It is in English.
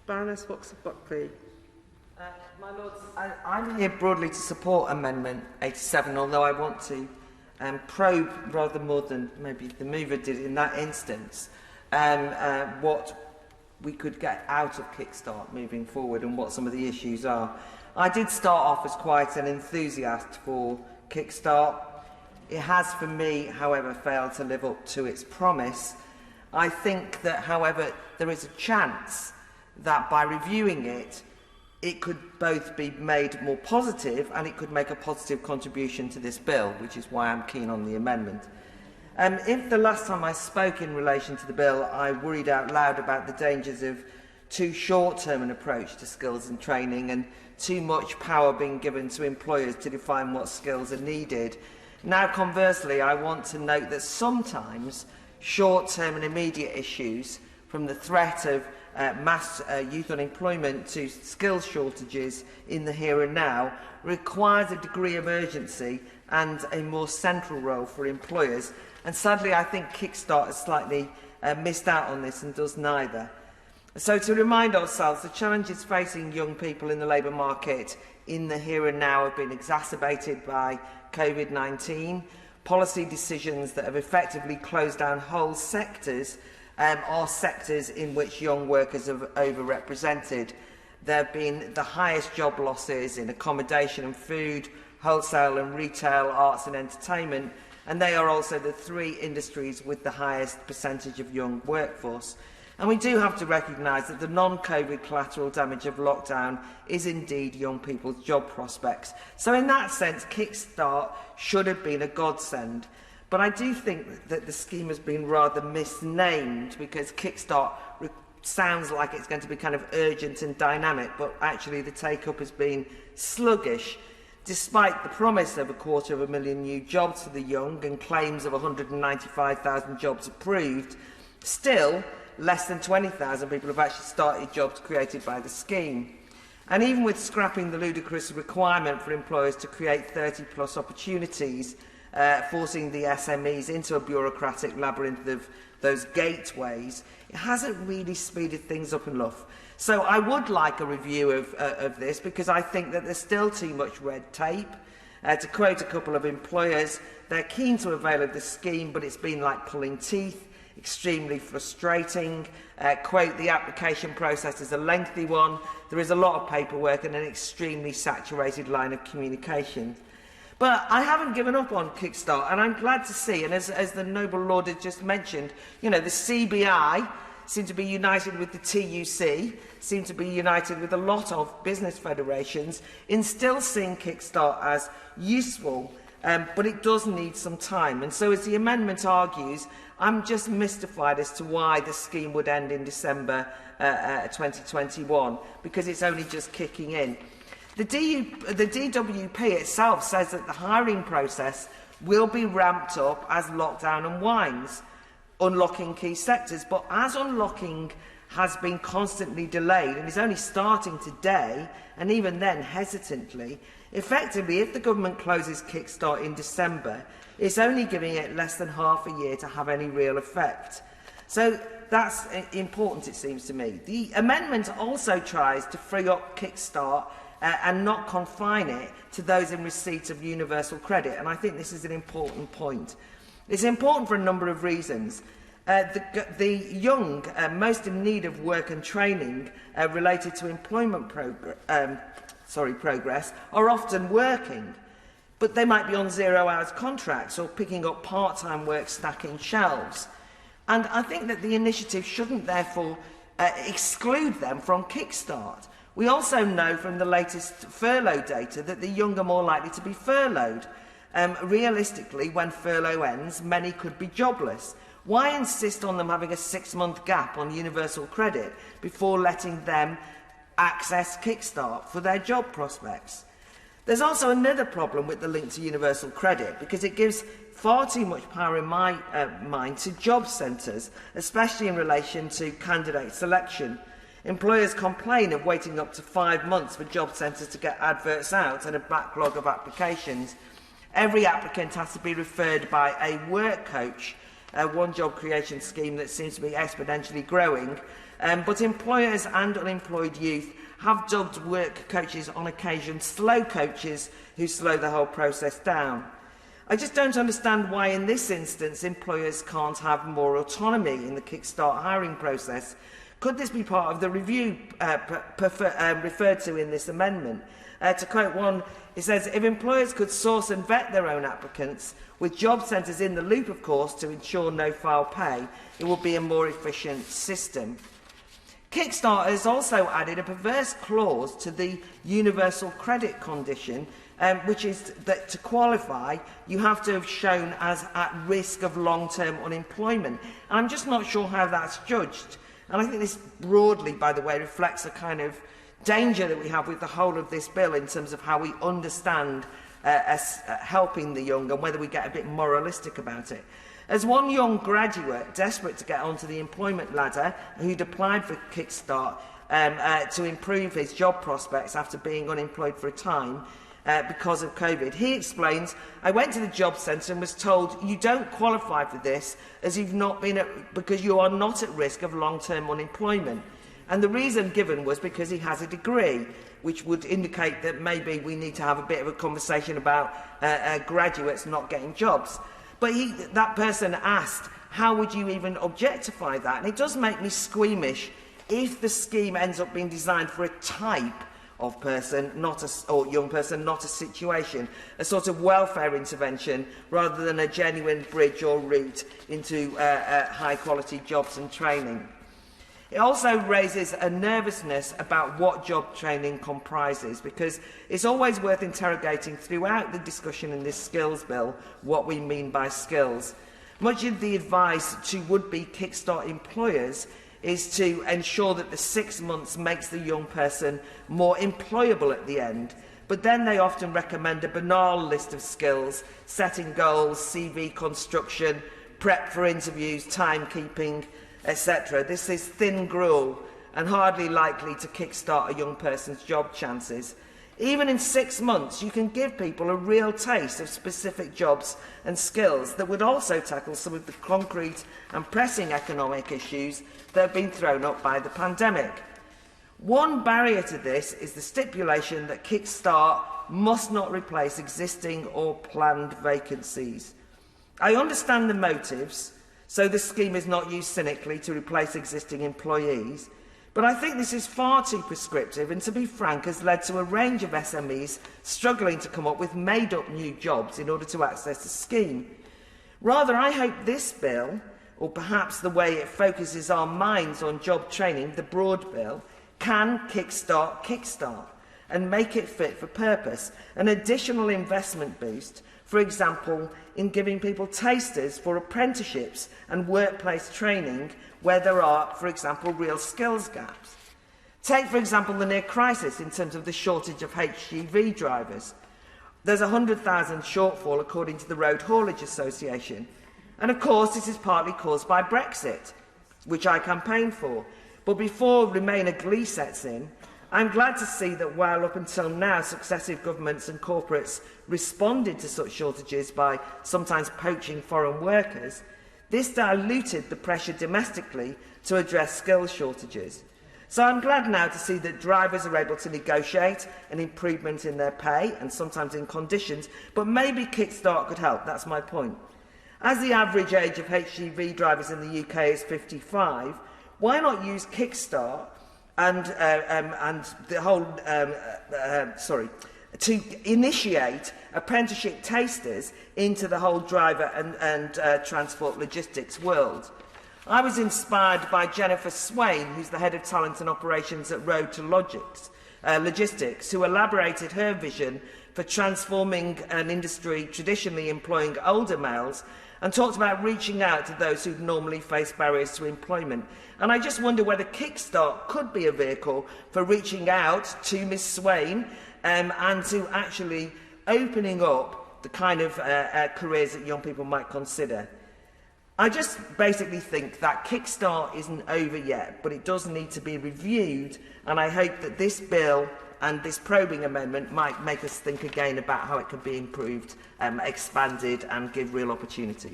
Baroness Fox-Buckley. My Lords, I'm here broadly to support Amendment 87, although I want to probe rather more than maybe the mover did in that instance what we could get out of Kickstart moving forward and what some of the issues are. I did start off as quite an enthusiast for Kickstart. It has, for me, however, failed to live up to its promise. I think that, however, there is a chance that by reviewing it, it could both be made more positive and it could make a positive contribution to this bill, which is why I'm keen on the amendment. If the last time I spoke in relation to the bill, I worried out loud about the dangers of too short-term an approach to skills and training and too much power being given to employers to define what skills are needed. Now, conversely, I want to note that sometimes short-term and immediate issues, from the threat of mass youth unemployment to skills shortages in the here and now, requires a degree of urgency and a more central role for employers. And sadly, I think Kickstart has slightly missed out on this and does neither. So to remind ourselves, the challenges facing young people in the labour market in the here and now have been exacerbated by COVID-19. Policy decisions that have effectively closed down whole sectors are sectors in which young workers are overrepresented. There have been the highest job losses in accommodation and food, wholesale and retail, arts and entertainment, and they are also the three industries with the highest percentage of young workforce. And we do have to recognise that the non-COVID collateral damage of lockdown is indeed young people's job prospects. So in that sense, Kickstart should have been a godsend. But I do think that the scheme has been rather misnamed, because Kickstart sounds like it's going to be kind of urgent and dynamic, but actually the take-up has been sluggish. Despite the promise of 250,000 new jobs for the young and claims of 195,000 jobs approved, still less than 20,000 people have actually started jobs created by the scheme. And even with scrapping the ludicrous requirement for employers to create 30+ opportunities, forcing the SMEs into a bureaucratic labyrinth of those gateways, it hasn't really speeded things up enough. So I would like a review of this, because I think that there's still too much red tape. To quote a couple of employers, they're keen to avail of the scheme, but it's been like pulling teeth, extremely frustrating. Quote, the application process is a lengthy one, there is a lot of paperwork and an extremely saturated line of communication. But I haven't given up on Kickstart, and I'm glad to see, and as the noble lord has just mentioned, you know, the CBI seem to be united with the TUC, seem to be united with a lot of business federations in still seeing Kickstart as useful, but it does need some time. And so, as the amendment argues, I'm just mystified as to why the scheme would end in December 2021, because it's only just kicking in. The DWP itself says that the hiring process will be ramped up as lockdown unwinds, unlocking key sectors. But as unlocking has been constantly delayed and is only starting today, and even then hesitantly, effectively, if the government closes Kickstart in December, it's only giving it less than half a year to have any real effect. So that's important, it seems to me. The amendment also tries to free up Kickstart and not confine it to those in receipt of universal credit. And I think this is an important point. It's important for a number of reasons. The young, most in need of work and training related to employment progress, are often working, but they might be on 0 hours contracts or picking up part-time work stacking shelves. And I think that the initiative shouldn't therefore exclude them from Kickstart. We also know from the latest furlough data that the young are more likely to be furloughed. Realistically, when furlough ends, many could be jobless. Why insist on them having a 6-month gap on universal credit before letting them access Kickstart for their job prospects? There's also another problem with the link to universal credit, because it gives far too much power, in my mind, to job centres, especially in relation to candidate selection. Employers complain of waiting up to 5 months for job centres to get adverts out and a backlog of applications. Every applicant has to be referred by a work coach, one job creation scheme that seems to be exponentially growing, But employers and unemployed youth have dubbed work coaches on occasion slow coaches who slow the whole process down. I just don't understand why in this instance employers can't have more autonomy in the Kickstart hiring process. Could this be part of the review referred to in this amendment? To quote one, it says, if employers could source and vet their own applicants, with job centres in the loop, of course, to ensure no foul pay, it would be a more efficient system. Kickstart has also added a perverse clause to the universal credit condition, which is that to qualify, you have to have shown as at risk of long-term unemployment. And I'm just not sure how that's judged. And I think this broadly, by the way, reflects a kind of danger that we have with the whole of this bill in terms of how we understand helping the young and whether we get a bit moralistic about it. As one young graduate desperate to get onto the employment ladder who'd applied for Kickstart to improve his job prospects after being unemployed for a time because of COVID, he explains, I went to the job centre and was told you don't qualify for this as you've not been because you are not at risk of long-term unemployment. And the reason given was because he has a degree, which would indicate that maybe we need to have a bit of a conversation about graduates not getting jobs. But that person asked, how would you even objectify that? And it does make me squeamish if the scheme ends up being designed for a type of person, or young person, not a situation, a sort of welfare intervention rather than a genuine bridge or route into high-quality jobs and training. It also raises a nervousness about what job training comprises, because it's always worth interrogating throughout the discussion in this skills bill what we mean by skills. Much of the advice to would-be Kickstart employers is to ensure that the 6 months makes the young person more employable at the end, but then they often recommend a banal list of skills, setting goals, CV construction, prep for interviews, timekeeping, etc. This is thin gruel and hardly likely to kickstart a young person's job chances. Even in 6 months, you can give people a real taste of specific jobs and skills that would also tackle some of the concrete and pressing economic issues that have been thrown up by the pandemic. One barrier to this is the stipulation that Kickstart must not replace existing or planned vacancies. I understand the motives, so the scheme is not used cynically to replace existing employees, but I think this is far too prescriptive and, to be frank, has led to a range of SMEs struggling to come up with made-up new jobs in order to access the scheme. Rather, I hope this bill, or perhaps the way it focuses our minds on job training, the broad bill, can kickstart and make it fit for purpose, an additional investment boost, for example, in giving people tasters for apprenticeships and workplace training where there are, for example, real skills gaps. Take, for example, the near crisis in terms of the shortage of HGV drivers. There's a 100,000 shortfall according to the Road Haulage Association. And of course, this is partly caused by Brexit, which I campaigned for. But before Remainer glee sets in, I'm glad to see that while up until now successive governments and corporates responded to such shortages by sometimes poaching foreign workers, this diluted the pressure domestically to address skills shortages. So I'm glad now to see that drivers are able to negotiate an improvement in their pay and sometimes in conditions, but maybe Kickstart could help, that's my point. As the average age of HGV drivers in the UK is 55, why not use Kickstart and the whole, to initiate apprenticeship tasters into the whole driver and transport logistics world. I was inspired by Jennifer Swain, who's the head of talent and operations at Road to Logistics, who elaborated her vision for transforming an industry traditionally employing older males and talked about reaching out to those who normally face barriers to employment. And I just wonder whether Kickstart could be a vehicle for reaching out to Ms Swain and to actually opening up the kind of careers that young people might consider. I just basically think that Kickstart isn't over yet, but it does need to be reviewed, and I hope that this bill and this probing amendment might make us think again about how it could be improved, expanded and give real opportunity.